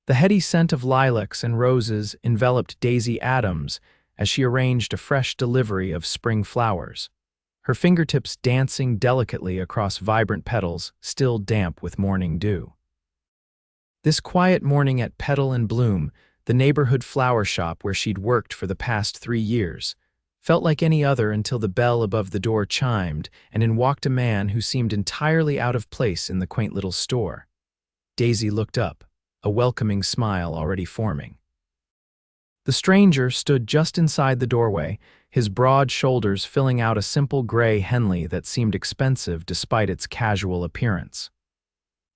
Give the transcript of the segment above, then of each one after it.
The heady scent of lilacs and roses enveloped Daisy Adams as she arranged a fresh delivery of spring flowers, her fingertips dancing delicately across vibrant petals still damp with morning dew. This quiet morning at Petal and Bloom, the neighborhood flower shop where she'd worked for the past 3 years, felt like any other until the bell above the door chimed and in walked a man who seemed entirely out of place in the quaint little store. Daisy looked up, a welcoming smile already forming. The stranger stood just inside the doorway, his broad shoulders filling out a simple gray Henley that seemed expensive despite its casual appearance.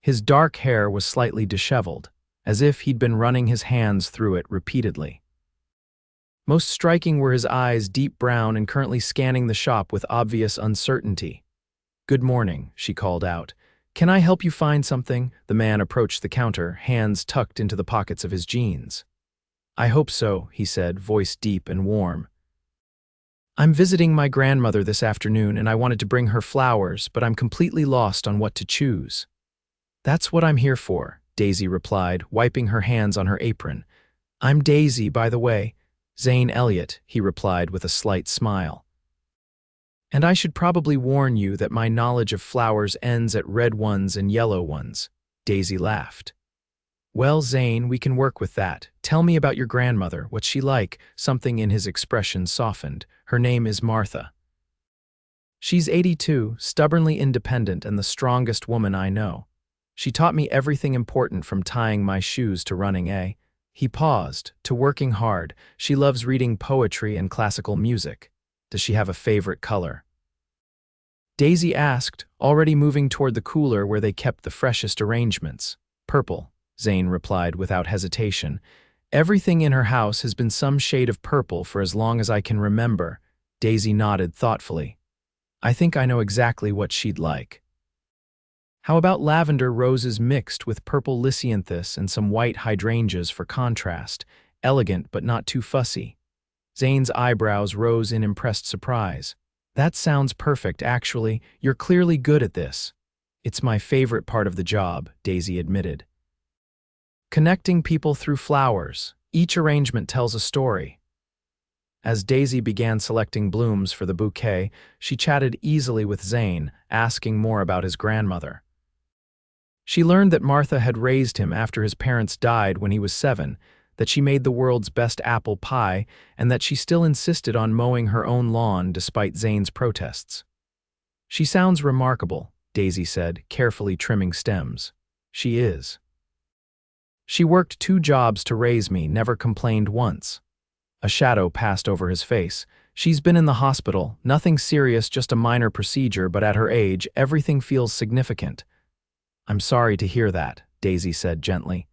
His dark hair was slightly disheveled, as if he'd been running his hands through it repeatedly. Most striking were his eyes, deep brown and currently scanning the shop with obvious uncertainty. "Good morning," she called out. "Can I help you find something?" The man approached the counter, hands tucked into the pockets of his jeans. "I hope so," he said, voice deep and warm. "I'm visiting my grandmother this afternoon and I wanted to bring her flowers, but I'm completely lost on what to choose." "That's what I'm here for," Daisy replied, wiping her hands on her apron. "I'm Daisy, by the way. Zane Elliott," he replied with a slight smile. "And I should probably warn you that my knowledge of flowers ends at red ones and yellow ones." Daisy laughed. "Well, Zane, we can work with that. Tell me about your grandmother. What's she like?" Something in his expression softened. "Her name is Martha. She's 82, stubbornly independent and the strongest woman I know. She taught me everything important from tying my shoes to running a—" He paused, "to working hard. She loves reading poetry and classical music. Does she have a favorite color?" Daisy asked, already moving toward the cooler where they kept the freshest arrangements. "Purple," Zane replied without hesitation. "Everything in her house has been some shade of purple for as long as I can remember." Daisy nodded thoughtfully. "I think I know exactly what she'd like. How about lavender roses mixed with purple lisianthus and some white hydrangeas for contrast? Elegant but not too fussy." Zane's eyebrows rose in impressed surprise. "That sounds perfect, actually. You're clearly good at this." "It's my favorite part of the job," Daisy admitted. "Connecting people through flowers. Each arrangement tells a story." As Daisy began selecting blooms for the bouquet, she chatted easily with Zane, asking more about his grandmother. She learned that Martha had raised him after his parents died when he was 7, that she made the world's best apple pie, and that she still insisted on mowing her own lawn despite Zane's protests. "She sounds remarkable," Daisy said, carefully trimming stems. "She is. She worked 2 jobs to raise me, never complained once." A shadow passed over his face. "She's been in the hospital, nothing serious, just a minor procedure, but at her age, everything feels significant." "I'm sorry to hear that," Daisy said gently.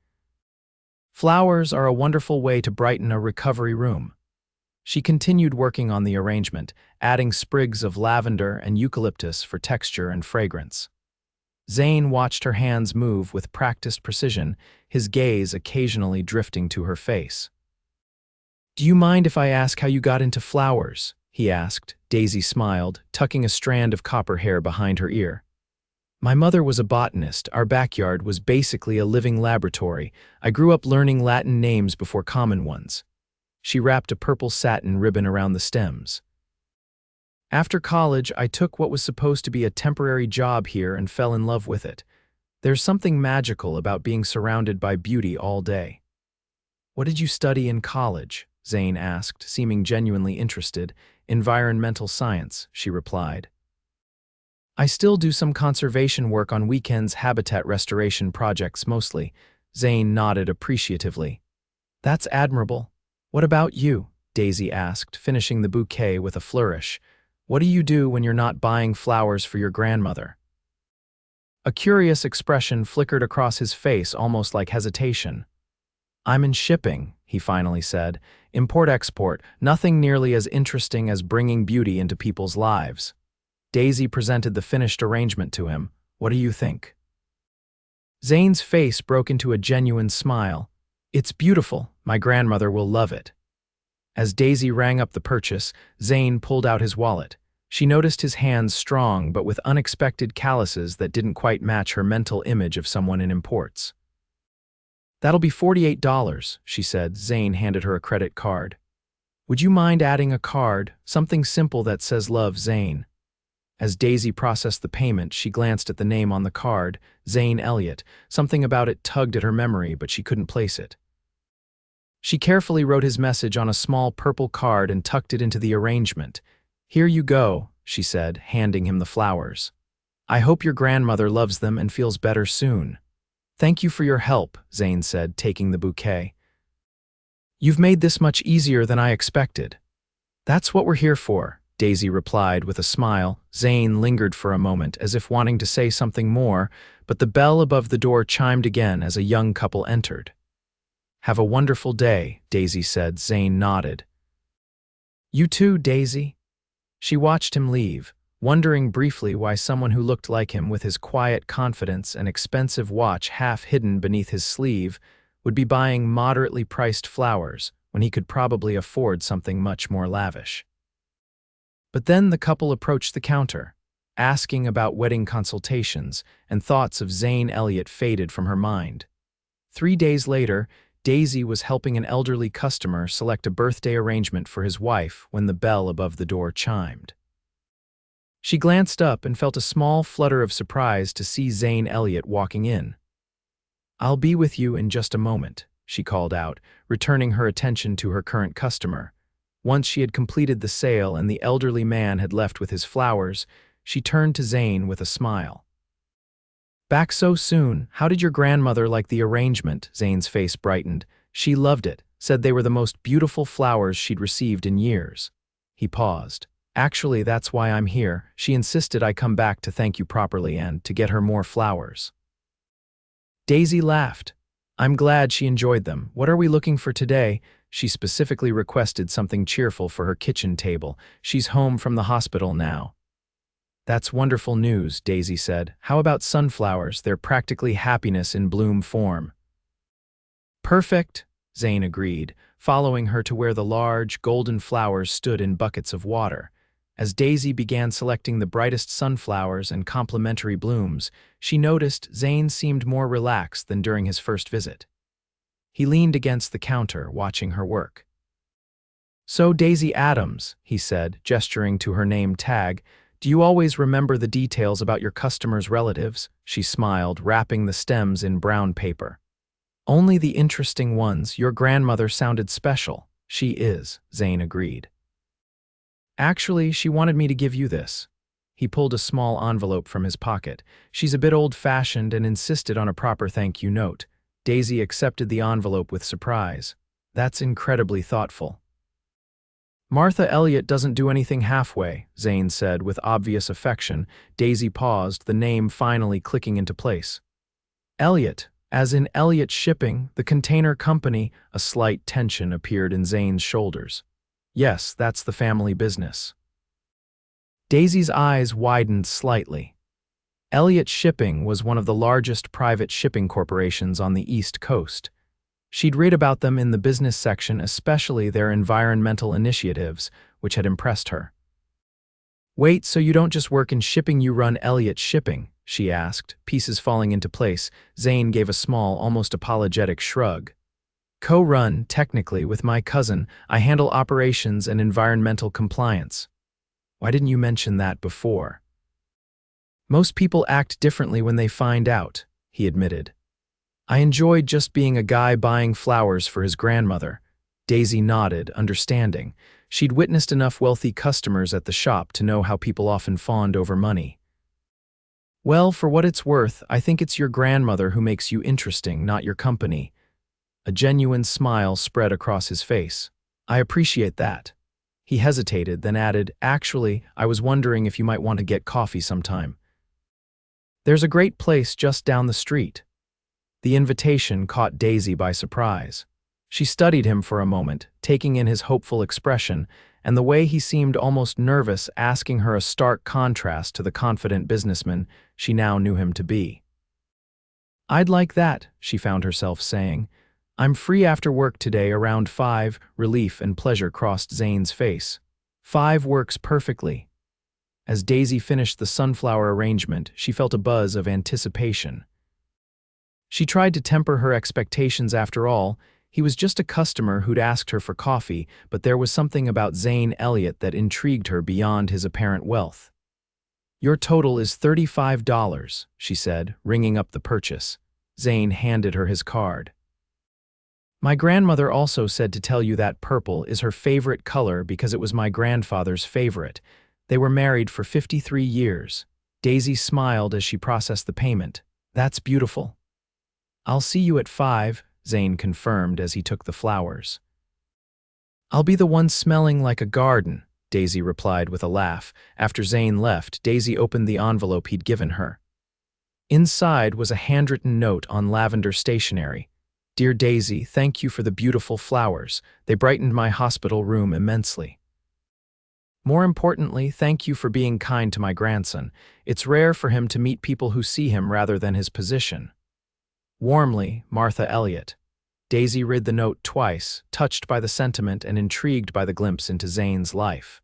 "Flowers are a wonderful way to brighten a recovery room." She continued working on the arrangement, adding sprigs of lavender and eucalyptus for texture and fragrance. Zane watched her hands move with practiced precision, his gaze occasionally drifting to her face. "Do you mind if I ask how you got into flowers?" he asked. Daisy smiled, tucking a strand of copper hair behind her ear. "My mother was a botanist. Our backyard was basically a living laboratory. I grew up learning Latin names before common ones." She wrapped a purple satin ribbon around the stems. "After college, I took what was supposed to be a temporary job here and fell in love with it. There's something magical about being surrounded by beauty all day." "What did you study in college?" Zane asked, seeming genuinely interested. "Environmental science," she replied. "I still do some conservation work on weekends, habitat restoration projects mostly." Zane nodded appreciatively. "That's admirable. What about you?" Daisy asked, finishing the bouquet with a flourish. "What do you do when you're not buying flowers for your grandmother?" A curious expression flickered across his face, almost like hesitation. "I'm in shipping," he finally said. "Import-export, nothing nearly as interesting as bringing beauty into people's lives." Daisy presented the finished arrangement to him. "What do you think?" Zane's face broke into a genuine smile. "It's beautiful. My grandmother will love it." As Daisy rang up the purchase, Zane pulled out his wallet. She noticed his hands strong but with unexpected calluses that didn't quite match her mental image of someone in imports. That'll be $48, she said. Zane handed her a credit card. Would you mind adding a card, something simple that says love, Zane? As Daisy processed the payment, she glanced at the name on the card, Zane Elliott. Something about it tugged at her memory, but she couldn't place it. She carefully wrote his message on a small purple card and tucked it into the arrangement. Here you go, she said, handing him the flowers. I hope your grandmother loves them and feels better soon. Thank you for your help, Zane said, taking the bouquet. You've made this much easier than I expected. That's what we're here for, Daisy replied with a smile. Zane lingered for a moment, as if wanting to say something more, but the bell above the door chimed again as a young couple entered. Have a wonderful day, Daisy said. Zane nodded. You too, Daisy. She watched him leave, wondering briefly why someone who looked like him with his quiet confidence and expensive watch half hidden beneath his sleeve would be buying moderately priced flowers when he could probably afford something much more lavish. But then the couple approached the counter, asking about wedding consultations, and thoughts of Zane Elliott faded from her mind. 3 days later, Daisy was helping an elderly customer select a birthday arrangement for his wife when the bell above the door chimed. She glanced up and felt a small flutter of surprise to see Zane Elliott walking in. I'll be with you in just a moment, she called out, returning her attention to her current customer. Once she had completed the sale and the elderly man had left with his flowers, she turned to Zane with a smile. Back so soon, how did your grandmother like the arrangement? Zane's face brightened. She loved it, said they were the most beautiful flowers she'd received in years. He paused. Actually, that's why I'm here. She insisted I come back to thank you properly and to get her more flowers. Daisy laughed. I'm glad she enjoyed them. What are we looking for today? She specifically requested something cheerful for her kitchen table. She's home from the hospital now. That's wonderful news, Daisy said. How about sunflowers? They're practically happiness in bloom form. Perfect, Zane agreed, following her to where the large, golden flowers stood in buckets of water. As Daisy began selecting the brightest sunflowers and complementary blooms, she noticed Zane seemed more relaxed than during his first visit. He leaned against the counter, watching her work. So, Daisy Adams, he said, gesturing to her name tag, do you always remember the details about your customers' relatives? She smiled, wrapping the stems in brown paper. Only the interesting ones. Your grandmother sounded special. She is, Zane agreed. Actually, she wanted me to give you this. He pulled a small envelope from his pocket. She's a bit old-fashioned and insisted on a proper thank you note. Daisy accepted the envelope with surprise. That's incredibly thoughtful. Martha Elliott doesn't do anything halfway, Zane said with obvious affection. Daisy paused, the name finally clicking into place. Elliott, as in Elliott Shipping, the container company. A slight tension appeared in Zane's shoulders. Yes, that's the family business. Daisy's eyes widened slightly. Elliott Shipping was one of the largest private shipping corporations on the East Coast. She'd read about them in the business section, especially their environmental initiatives, which had impressed her. Wait, so you don't just work in shipping, you run Elliott Shipping? She asked, pieces falling into place. Zane gave a small, almost apologetic shrug. Co-run, technically, with my cousin. I handle operations and environmental compliance. Why didn't you mention that before? Most people act differently when they find out, he admitted. I enjoyed just being a guy buying flowers for his grandmother. Daisy nodded, understanding. She'd witnessed enough wealthy customers at the shop to know how people often fawned over money. Well, for what it's worth, I think it's your grandmother who makes you interesting, not your company. A genuine smile spread across his face. I appreciate that. He hesitated, then added, Actually, I was wondering if you might want to get coffee sometime. There's a great place just down the street. The invitation caught Daisy by surprise. She studied him for a moment, taking in his hopeful expression and the way he seemed almost nervous, asking her a stark contrast to the confident businessman she now knew him to be. I'd like that, she found herself saying. I'm free after work today around 5. Relief and pleasure crossed Zane's face. 5 works perfectly. As Daisy finished the sunflower arrangement, she felt a buzz of anticipation. She tried to temper her expectations after all. He was just a customer who'd asked her for coffee, but there was something about Zane Elliott that intrigued her beyond his apparent wealth. "Your total is $35, she said, ringing up the purchase. Zane handed her his card. "My grandmother also said to tell you that purple is her favorite color because it was my grandfather's favorite. They were married for 53 years. Daisy smiled as she processed the payment. "That's beautiful." "I'll see you at 5, Zane confirmed as he took the flowers. "I'll be the one smelling like a garden," Daisy replied with a laugh. After Zane left, Daisy opened the envelope he'd given her. Inside was a handwritten note on lavender stationery. "Dear Daisy, thank you for the beautiful flowers. They brightened my hospital room immensely. More importantly, thank you for being kind to my grandson. It's rare for him to meet people who see him rather than his position. Warmly, Martha Elliott." Daisy read the note twice, touched by the sentiment and intrigued by the glimpse into Zane's life.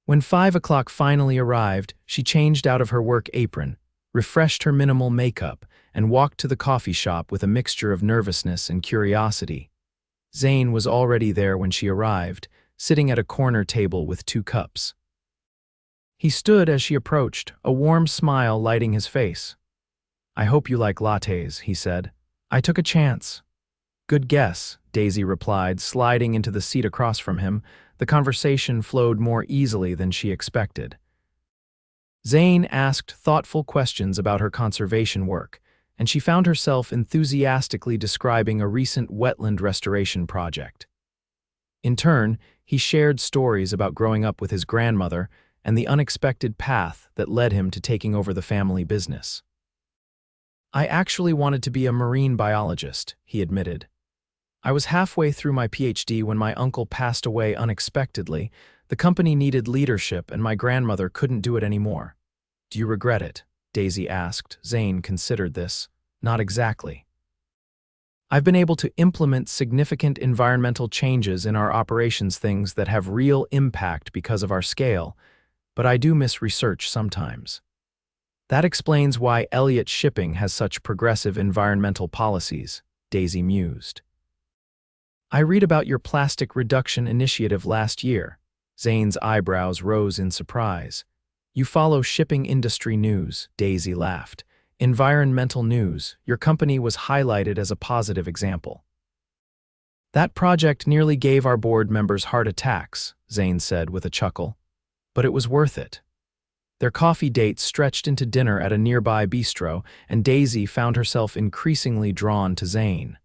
When 5 o'clock finally arrived, she changed out of her work apron, refreshed her minimal makeup, and walked to the coffee shop with a mixture of nervousness and curiosity. Zane was already there when she arrived, sitting at a corner table with 2 cups. He stood as she approached, a warm smile lighting his face. "I hope you like lattes," he said. "I took a chance." "Good guess," Daisy replied, sliding into the seat across from him. The conversation flowed more easily than she expected. Zane asked thoughtful questions about her conservation work, and she found herself enthusiastically describing a recent wetland restoration project. In turn, he shared stories about growing up with his grandmother and the unexpected path that led him to taking over the family business. "I actually wanted to be a marine biologist," he admitted. "I was halfway through my PhD when my uncle passed away unexpectedly. The company needed leadership and my grandmother couldn't do it anymore." "Do you regret it?" Daisy asked. Zane considered this. "Not exactly. I've been able to implement significant environmental changes in our operations, things that have real impact because of our scale, but I do miss research sometimes. That explains why Elliott Shipping has such progressive environmental policies," Daisy mused. "I read about your plastic reduction initiative last year." Zane's eyebrows rose in surprise. "You follow shipping industry news," Daisy laughed. "Environmental news. Your company was highlighted as a positive example." "That project nearly gave our board members heart attacks," Zane said with a chuckle. "But it was worth it." Their coffee date stretched into dinner at a nearby bistro, and Daisy found herself increasingly drawn to Zane.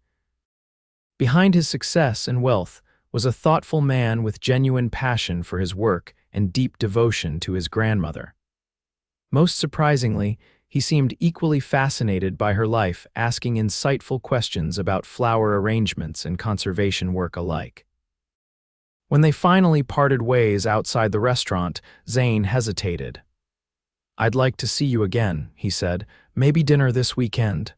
Behind his success and wealth was a thoughtful man with genuine passion for his work and deep devotion to his grandmother. Most surprisingly, he seemed equally fascinated by her life, asking insightful questions about flower arrangements and conservation work alike. When they finally parted ways outside the restaurant, Zane hesitated. "I'd like to see you again," he said. "Maybe dinner this weekend."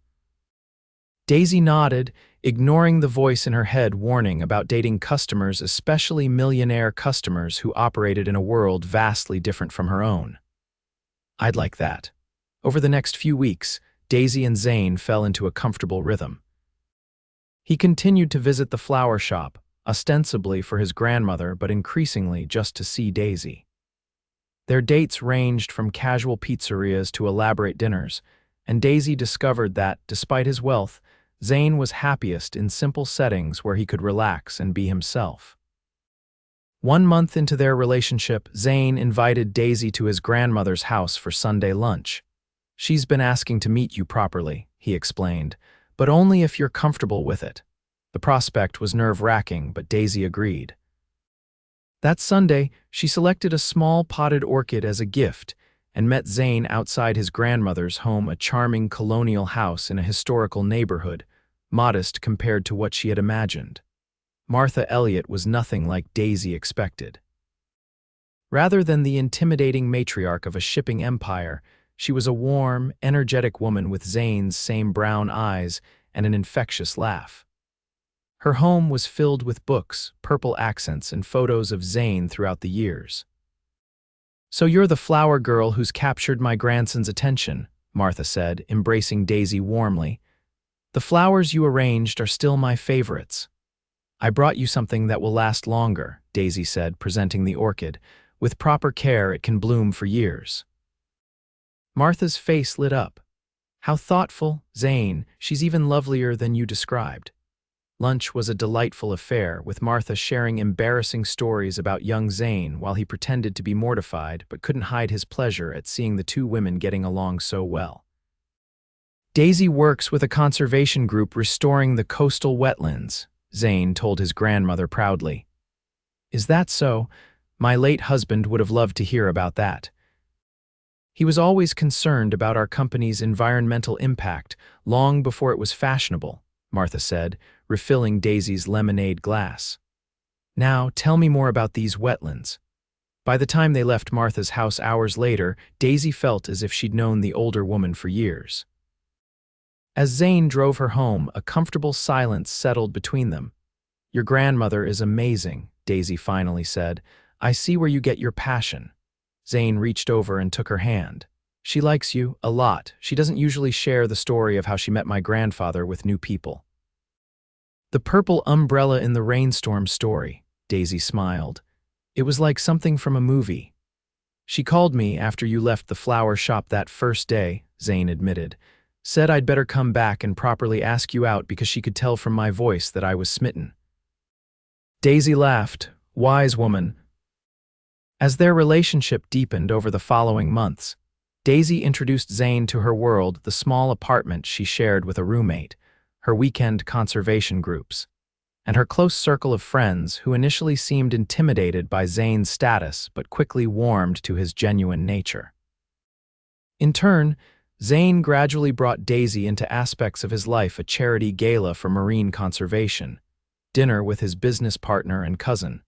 Daisy nodded, ignoring the voice in her head warning about dating customers, especially millionaire customers who operated in a world vastly different from her own. "I'd like that." Over the next few weeks, Daisy and Zane fell into a comfortable rhythm. He continued to visit the flower shop, ostensibly for his grandmother but increasingly just to see Daisy. Their dates ranged from casual pizzerias to elaborate dinners, and Daisy discovered that, despite his wealth, Zane was happiest in simple settings where he could relax and be himself. 1 month into their relationship, Zane invited Daisy to his grandmother's house for Sunday lunch. "She's been asking to meet you properly," he explained, "but only if you're comfortable with it." The prospect was nerve-wracking, but Daisy agreed. That Sunday, she selected a small potted orchid as a gift and met Zane outside his grandmother's home, a charming colonial house in a historical neighborhood, modest compared to what she had imagined. Martha Elliott was nothing like Daisy expected. Rather than the intimidating matriarch of a shipping empire, she was a warm, energetic woman with Zane's same brown eyes and an infectious laugh. Her home was filled with books, purple accents, and photos of Zane throughout the years. "So you're the flower girl who's captured my grandson's attention," Martha said, embracing Daisy warmly. The flowers you arranged are still my favorites. I brought you something that will last longer, Daisy said, presenting the orchid. With proper care, it can bloom for years. Martha's face lit up. How thoughtful, Zane, she's even lovelier than you described. Lunch was a delightful affair, with Martha sharing embarrassing stories about young Zane while he pretended to be mortified but couldn't hide his pleasure at seeing the two women getting along so well. Daisy works with a conservation group restoring the coastal wetlands, Zane told his grandmother proudly. Is that so? My late husband would have loved to hear about that. He was always concerned about our company's environmental impact long before it was fashionable, Martha said, refilling Daisy's lemonade glass. Now, tell me more about these wetlands. By the time they left Martha's house hours later, Daisy felt as if she'd known the older woman for years. As Zane drove her home, a comfortable silence settled between them. Your grandmother is amazing, Daisy finally said. I see where you get your passion. Zane reached over and took her hand. She likes you a lot. She doesn't usually share the story of how she met my grandfather with new people. The purple umbrella in the rainstorm story, Daisy smiled. It was like something from a movie. She called me after you left the flower shop that first day, Zane admitted. Said I'd better come back and properly ask you out because she could tell from my voice that I was smitten. Daisy laughed. Wise woman. As their relationship deepened over the following months, Daisy introduced Zane to her world, the small apartment she shared with a roommate, her weekend conservation groups, and her close circle of friends who initially seemed intimidated by Zane's status but quickly warmed to his genuine nature. In turn, Zane gradually brought Daisy into aspects of his life: a charity gala for marine conservation, dinner with his business partner and cousin,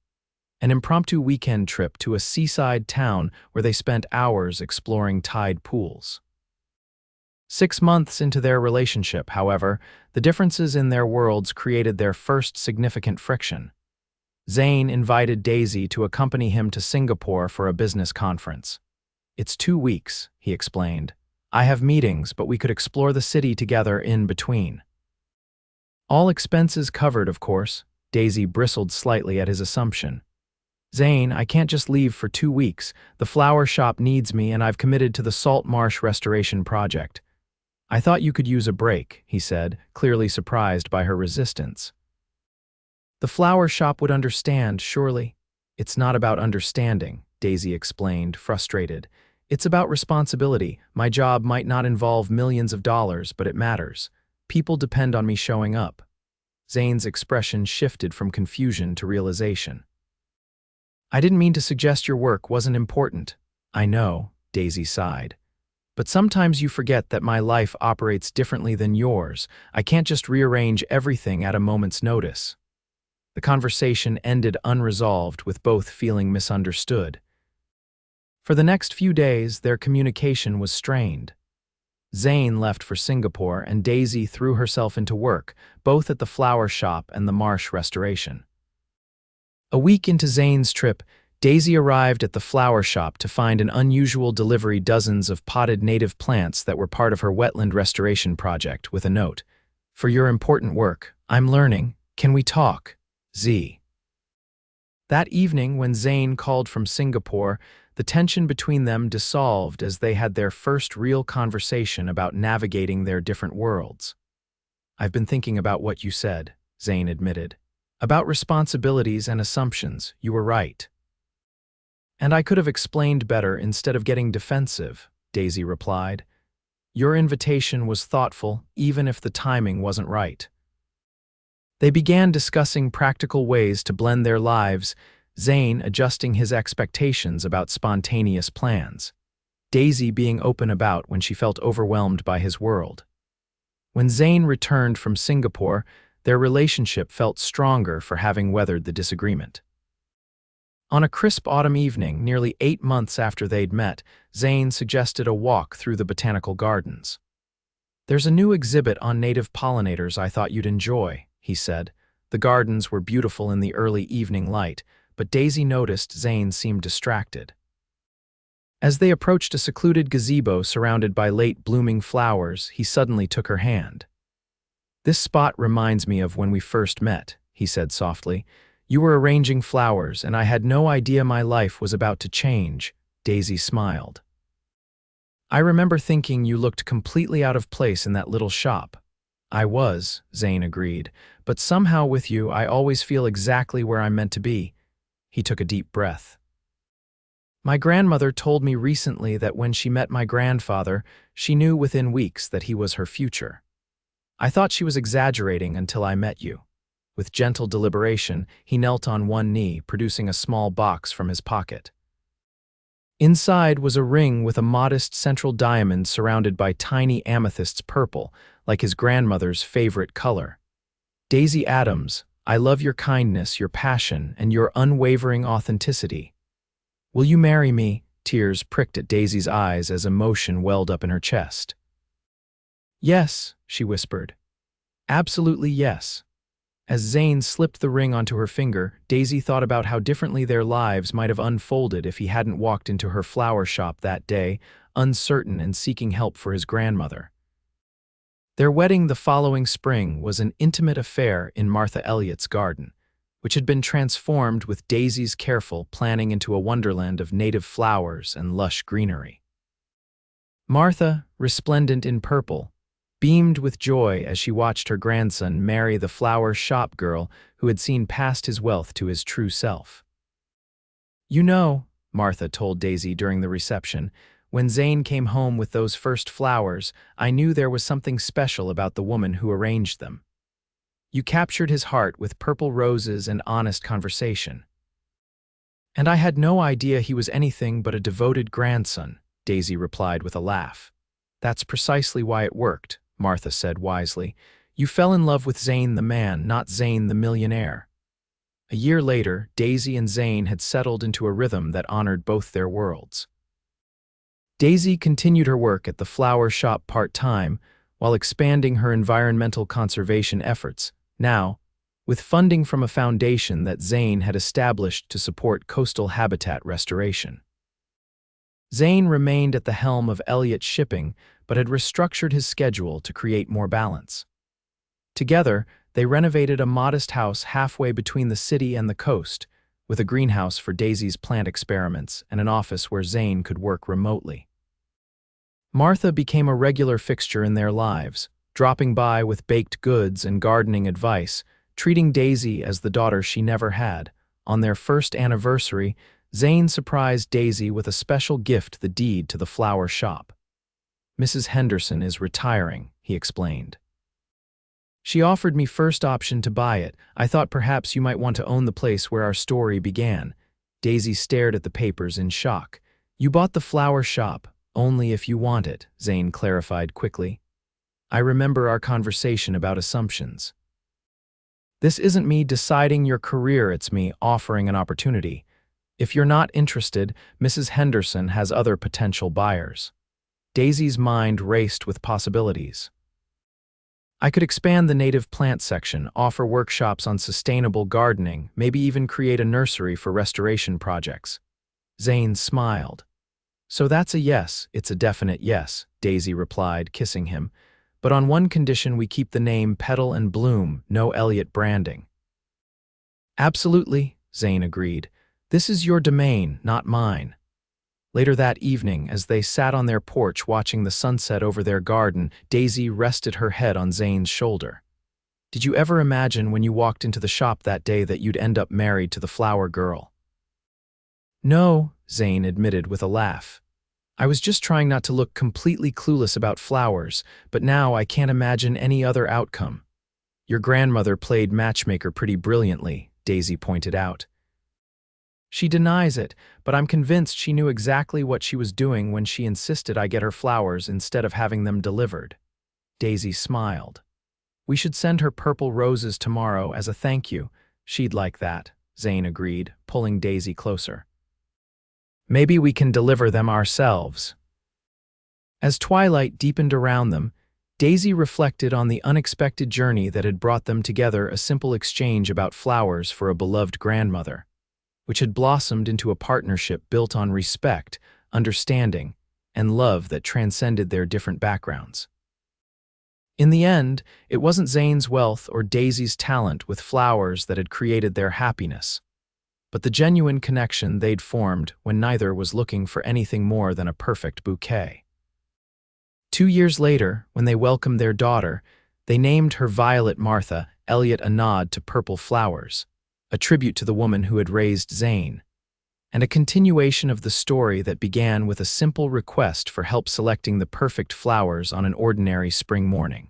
an impromptu weekend trip to a seaside town where they spent hours exploring tide pools. 6 months into their relationship, however, the differences in their worlds created their first significant friction. Zane invited Daisy to accompany him to Singapore for a business conference. It's 2 weeks, he explained. I have meetings, but we could explore the city together in between. All expenses covered, of course. Daisy bristled slightly at his assumption. Zane, I can't just leave for 2 weeks. The flower shop needs me and I've committed to the salt marsh restoration project. I thought you could use a break, he said, clearly surprised by her resistance. The flower shop would understand, surely. It's not about understanding, Daisy explained, frustrated. It's about responsibility. My job might not involve millions of dollars, but it matters. People depend on me showing up. Zane's expression shifted from confusion to realization. I didn't mean to suggest your work wasn't important. I know, Daisy sighed. But sometimes you forget that my life operates differently than yours. I can't just rearrange everything at a moment's notice. The conversation ended unresolved, with both feeling misunderstood. For the next few days, their communication was strained. Zane left for Singapore and Daisy threw herself into work, both at the flower shop and the marsh restoration. A week into Zane's trip, Daisy arrived at the flower shop to find an unusual delivery: dozens of potted native plants that were part of her wetland restoration project, with a note. For your important work, I'm learning. Can we talk? Z. That evening, when Zane called from Singapore, the tension between them dissolved as they had their first real conversation about navigating their different worlds. I've been thinking about what you said, Zane admitted. About responsibilities and assumptions, you were right. And I could have explained better instead of getting defensive, Daisy replied. Your invitation was thoughtful, even if the timing wasn't right. They began discussing practical ways to blend their lives, Zane adjusting his expectations about spontaneous plans, Daisy being open about when she felt overwhelmed by his world. When Zane returned from Singapore, their relationship felt stronger for having weathered the disagreement. On a crisp autumn evening, nearly 8 months after they'd met, Zane suggested a walk through the botanical gardens. There's a new exhibit on native pollinators I thought you'd enjoy, he said. The gardens were beautiful in the early evening light, but Daisy noticed Zane seemed distracted. As they approached a secluded gazebo surrounded by late blooming flowers, he suddenly took her hand. "This spot reminds me of when we first met," he said softly. "You were arranging flowers, and I had no idea my life was about to change." Daisy smiled. "I remember thinking you looked completely out of place in that little shop." "I was," Zane agreed, "but somehow with you I always feel exactly where I'm meant to be." He took a deep breath. "My grandmother told me recently that when she met my grandfather, she knew within weeks that he was her future. I thought she was exaggerating until I met you." With gentle deliberation, he knelt on one knee, producing a small box from his pocket. Inside was a ring with a modest central diamond surrounded by tiny amethysts, purple, like his grandmother's favorite color. "Daisy Adams, I love your kindness, your passion, and your unwavering authenticity. Will you marry me?" Tears pricked at Daisy's eyes as emotion welled up in her chest. "Yes," she whispered. "Absolutely yes." As Zane slipped the ring onto her finger, Daisy thought about how differently their lives might have unfolded if he hadn't walked into her flower shop that day, uncertain and seeking help for his grandmother. Their wedding the following spring was an intimate affair in Martha Elliott's garden, which had been transformed with Daisy's careful planning into a wonderland of native flowers and lush greenery. Martha, resplendent in purple, beamed with joy as she watched her grandson marry the flower shop girl who had seen past his wealth to his true self. "You know," Martha told Daisy during the reception, "when Zane came home with those first flowers, I knew there was something special about the woman who arranged them. You captured his heart with purple roses and honest conversation. And I had no idea he was anything but a devoted grandson," Daisy replied with a laugh. "That's precisely why it worked," Martha said wisely. "You fell in love with Zane the man, not Zane the millionaire." A year later, Daisy and Zane had settled into a rhythm that honored both their worlds. Daisy continued her work at the flower shop part-time while expanding her environmental conservation efforts, now with funding from a foundation that Zane had established to support coastal habitat restoration. Zane remained at the helm of Elliott Shipping, but had restructured his schedule to create more balance. Together, they renovated a modest house halfway between the city and the coast, with a greenhouse for Daisy's plant experiments and an office where Zane could work remotely. Martha became a regular fixture in their lives, dropping by with baked goods and gardening advice, treating Daisy as the daughter she never had. On their first anniversary, Zane surprised Daisy with a special gift, the deed to the flower shop. "Mrs. Henderson is retiring," he explained. "She offered me first option to buy it. I thought perhaps you might want to own the place where our story began." Daisy stared at the papers in shock. "You bought the flower shop, only if you want it," Zane clarified quickly. "I remember our conversation about assumptions. This isn't me deciding your career, it's me offering an opportunity. If you're not interested, Mrs. Henderson has other potential buyers." Daisy's mind raced with possibilities. "I could expand the native plant section, offer workshops on sustainable gardening, maybe even create a nursery for restoration projects." Zane smiled. "So that's a yes." "It's a definite yes," Daisy replied, kissing him. "But on one condition: we keep the name Petal and Bloom, no Elliott branding." "Absolutely," Zane agreed. "This is your domain, not mine." Later that evening, as they sat on their porch watching the sunset over their garden, Daisy rested her head on Zane's shoulder. "Did you ever imagine when you walked into the shop that day that you'd end up married to the flower girl?" "No," Zane admitted with a laugh. "I was just trying not to look completely clueless about flowers, but now I can't imagine any other outcome." "Your grandmother played matchmaker pretty brilliantly," Daisy pointed out. "She denies it, but I'm convinced she knew exactly what she was doing when she insisted I get her flowers instead of having them delivered." Daisy smiled. "We should send her purple roses tomorrow as a thank you." "She'd like that," Zane agreed, pulling Daisy closer. "Maybe we can deliver them ourselves." As twilight deepened around them, Daisy reflected on the unexpected journey that had brought them together, a simple exchange about flowers for a beloved grandmother, which had blossomed into a partnership built on respect, understanding, and love that transcended their different backgrounds. In the end, it wasn't Zane's wealth or Daisy's talent with flowers that had created their happiness, but the genuine connection they'd formed when neither was looking for anything more than a perfect bouquet. 2 years later, when they welcomed their daughter, they named her Violet Martha Elliott, a nod to purple flowers, a tribute to the woman who had raised Zane, and a continuation of the story that began with a simple request for help selecting the perfect flowers on an ordinary spring morning.